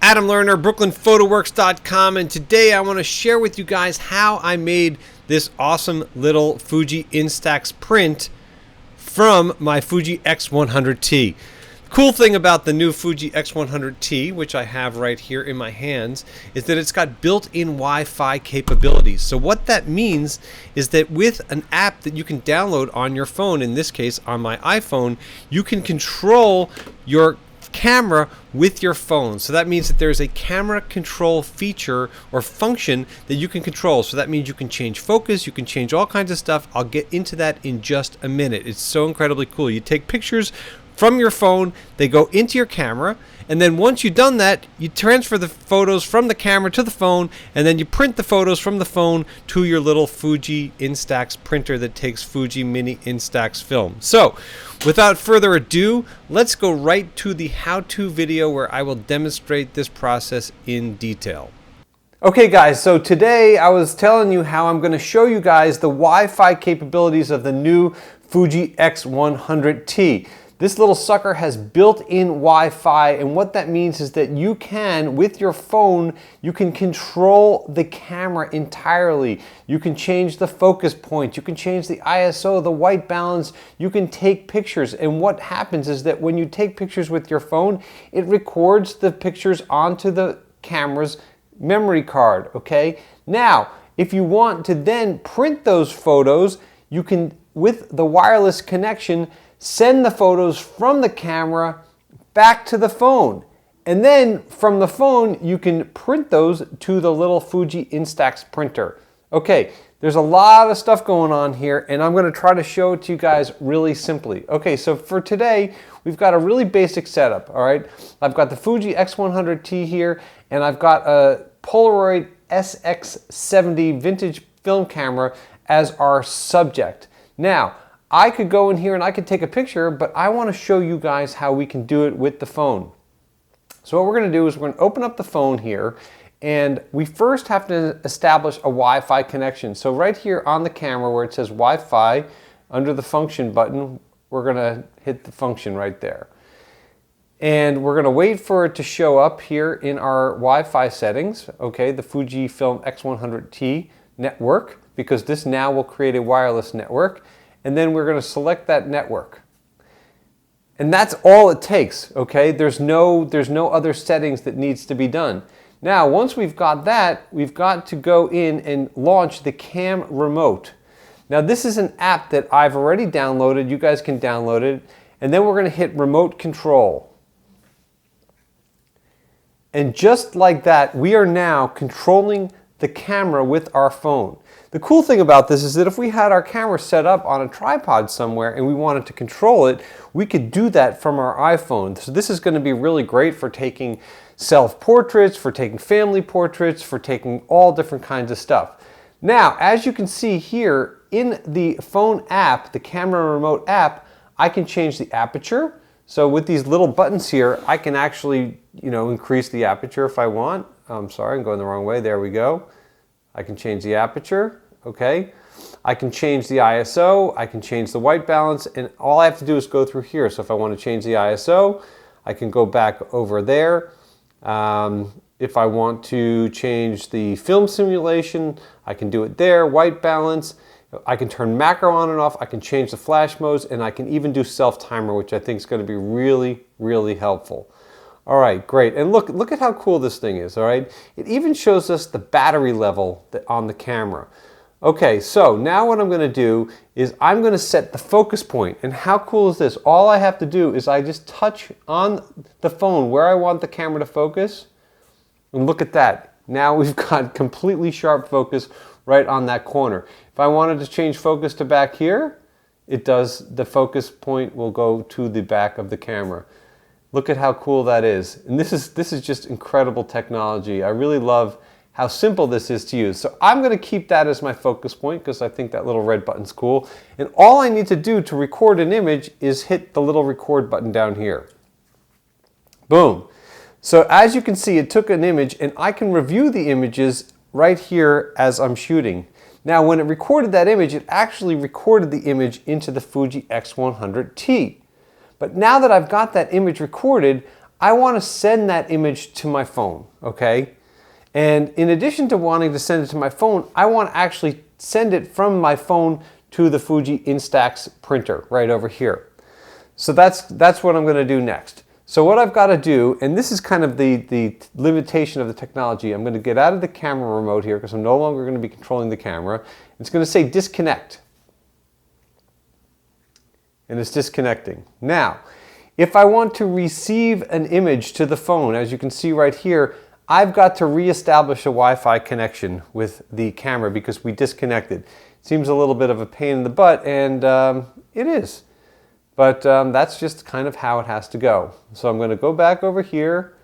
Adam Lerner, BrooklynPhotoworks.com, and today I want to share with you guys how I made this awesome little Fuji Instax print from my Fuji X100T. Cool thing about the new Fuji X100T, which I have right here in my hands, is that it's got built-in Wi-Fi capabilities. So what that means is that with an app that you can download on your phone, in this case on my iPhone, you can control your camera with your phone. So that means that there's a camera control feature or function that you can control. So that means you can change focus, you can change all kinds of stuff. I'll get into that in just a minute. It's so incredibly cool. You take pictures from your phone, they go into your camera, and then once you've done that, you transfer the photos from the camera to the phone, and then you print the photos from the phone to your little Fuji Instax printer that takes Fuji Mini Instax film. So, without further ado, let's go right to the how-to video where I will demonstrate this process in detail. Okay guys, so today I was telling you how I'm going to show you guys the Wi-Fi capabilities of the new Fuji X100T. This little sucker has built-in Wi-Fi, and what that means is that you can, with your phone, you can control the camera entirely. You can change the focus point, you can change the ISO, the white balance, you can take pictures, and what happens is that when you take pictures with your phone, it records the pictures onto the camera's memory card, okay? Now, if you want to then print those photos, you can, with the wireless connection, send the photos from the camera back to the phone. And then from the phone, you can print those to the little Fuji Instax printer. Okay, there's a lot of stuff going on here, and I'm going to try to show it to you guys really simply. Okay, so for today, we've got a really basic setup, all right? I've got the Fuji X100T here, and I've got a Polaroid SX70 vintage film camera as our subject. Now, I could go in here and I could take a picture, but I want to show you guys how we can do it with the phone. So what we're going to do is we're going to open up the phone here, and we first have to establish a Wi-Fi connection. So right here on the camera where it says Wi-Fi, under the function button, we're going to hit the function right there. And we're going to wait for it to show up here in our Wi-Fi settings, okay, the Fujifilm X100T network, because this now will create a wireless network. And then we're going to select that network. And that's all it takes, okay? There's no other settings that needs to be done. Now, once we've got that, we've got to go in and launch the Cam Remote. Now, this is an app that I've already downloaded. You guys can download it. And then we're going to hit Remote Control. And just like that, we are now controlling the camera with our phone. The cool thing about this is that if we had our camera set up on a tripod somewhere and we wanted to control it, we could do that from our iPhone. So this is going to be really great for taking self-portraits, for taking family portraits, for taking all different kinds of stuff. Now, as you can see here in the phone app, the camera remote app, I can change the aperture. So with these little buttons here, I can actually, increase the aperture if I want. I'm sorry, I'm going the wrong way. There we go. I can change the aperture, okay? I can change the ISO, I can change the white balance, and all I have to do is go through here. So if I want to change the ISO, I can go back over there. If I want to change the film simulation, I can do it there, white balance. I can turn macro on and off, I can change the flash modes, and I can even do self-timer, which I think is going to be really, really helpful. All right, great. And look at how cool this thing is, all right? It even shows us the battery level on the camera. Okay, so now what I'm going to do is I'm going to set the focus point. And how cool is this? All I have to do is I just touch on the phone where I want the camera to focus. And look at that. Now we've got completely sharp focus right on that corner. If I wanted to change focus to back here, it does. The focus point will go to the back of the camera. Look at how cool that is. And this is just incredible technology. I really love how simple this is to use. So I'm going to keep that as my focus point because I think that little red button's cool. And all I need to do to record an image is hit the little record button down here. Boom. So as you can see, it took an image, and I can review the images right here as I'm shooting. Now, when it recorded that image, it actually recorded the image into the Fuji X100T. But now that I've got that image recorded, I want to send that image to my phone, okay? And in addition to wanting to send it to my phone, I want to actually send it from my phone to the Fuji Instax printer right over here. So that's what I'm going to do next. So what I've got to do, and this is kind of the limitation of the technology, I'm going to get out of the camera remote here because I'm no longer going to be controlling the camera. It's going to say disconnect. And it's disconnecting. Now, if I want to receive an image to the phone, as you can see right here, I've got to reestablish a Wi-Fi connection with the camera because we disconnected. Seems a little bit of a pain in the butt, and it is. But that's just kind of how it has to go. So I'm going to go back over here,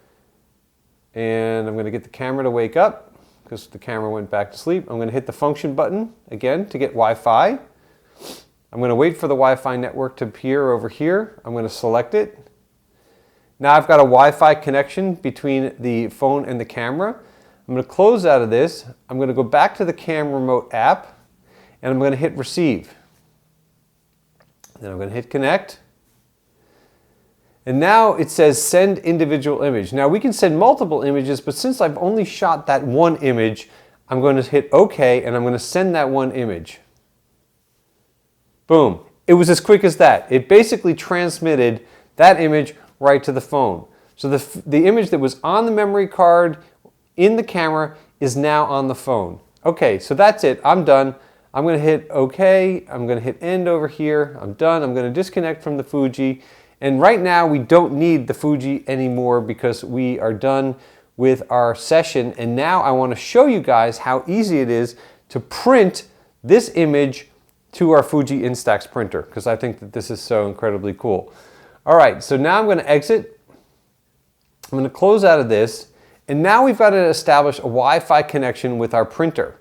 and I'm going to get the camera to wake up because the camera went back to sleep. I'm going to hit the function button again to get Wi-Fi. I'm going to wait for the Wi-Fi network to appear over here. I'm going to select it. Now I've got a Wi-Fi connection between the phone and the camera. I'm going to close out of this. I'm going to go back to the camera remote app, and I'm going to hit receive. Then I'm going to hit connect. And now it says send individual image. Now we can send multiple images, but since I've only shot that one image, I'm going to hit OK, and I'm going to send that one image. Boom. It was as quick as that. It basically transmitted that image right to the phone. So the image that was on the memory card in the camera is now on the phone. Okay, so that's it. I'm done. I'm going to hit OK. I'm going to hit end over here. I'm done. I'm going to disconnect from the Fuji. And right now we don't need the Fuji anymore because we are done with our session. And now I want to show you guys how easy it is to print this image to our Fuji Instax printer because I think that this is so incredibly cool. All right, so now I'm going to exit. I'm going to close out of this. And now we've got to establish a Wi-Fi connection with our printer.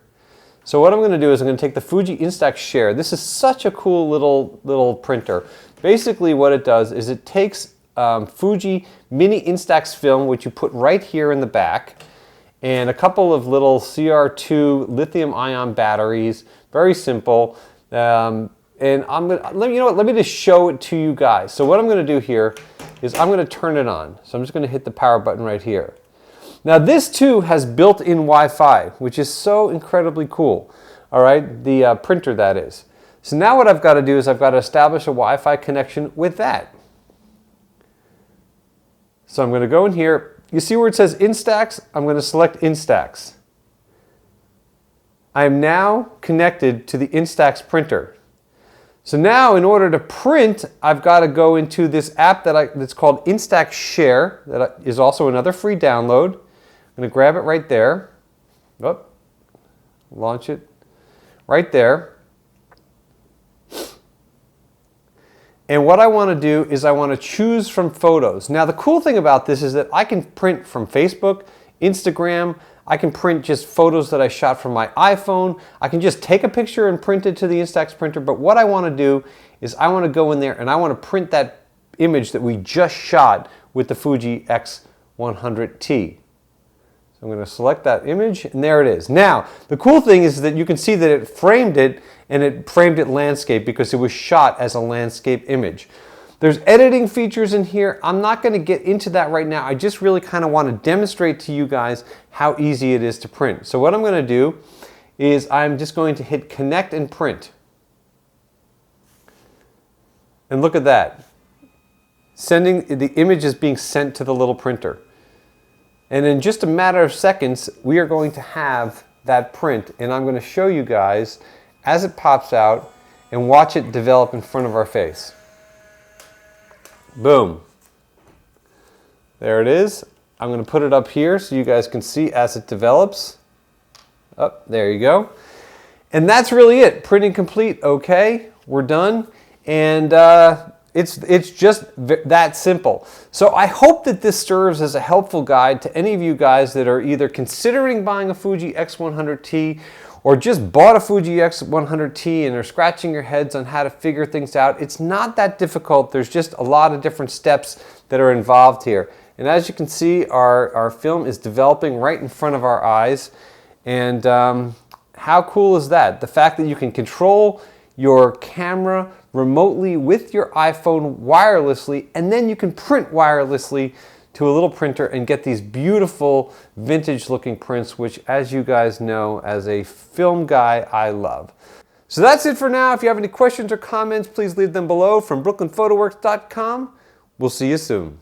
So what I'm going to do is I'm going to take the Fuji Instax Share. This is such a cool little printer. Basically what it does is it takes Fuji mini Instax film, which you put right here in the back, and a couple of little CR2 lithium ion batteries. Very simple. And let me just show it to you guys. So what I'm going to do here is I'm going to turn it on. So I'm just going to hit the power button right here. Now this too has built-in Wi-Fi, which is so incredibly cool. All right, the printer that is. So now what I've got to do is I've got to establish a Wi-Fi connection with that. So I'm going to go in here. You see where it says Instax? I'm going to select Instax. I am now connected to the Instax printer. So now in order to print, I've got to go into this app that's called Instax Share, that is also another free download. I'm going to grab it right there. Oh, launch it right there. And what I want to do is I want to choose from photos. Now the cool thing about this is that I can print from Facebook, Instagram. I can print just photos that I shot from my iPhone. I can just take a picture and print it to the Instax printer. But what I want to do is I want to go in there and I want to print that image that we just shot with the Fuji X100T. So I'm going to select that image, and there it is. Now, the cool thing is that you can see that it framed it, and it framed it landscape because it was shot as a landscape image. There's editing features in here. I'm not going to get into that right now. I just really kind of want to demonstrate to you guys how easy it is to print. So what I'm going to do is I'm just going to hit connect and print. And look at that. The image is being sent to the little printer. And in just a matter of seconds, we are going to have that print. And I'm going to show you guys as it pops out and watch it develop in front of our face. Boom. There it is. I'm going to put it up here so you guys can see as it develops. Oh, there you go. And that's really it. Printing complete. Okay, we're done. And it's just that simple. So I hope that this serves as a helpful guide to any of you guys that are either considering buying a Fuji X100T or just bought a Fuji X100T and are scratching your heads on how to figure things out. It's not that difficult. There's just a lot of different steps that are involved here. And as you can see, our film is developing right in front of our eyes. And how cool is that? The fact that you can control your camera remotely with your iPhone wirelessly, and then you can print wirelessly to a little printer and get these beautiful vintage looking prints, which, as you guys know, as a film guy, I love. So that's it for now. If you have any questions or comments, please leave them below. From brooklynphotoworks.com, we'll see you soon.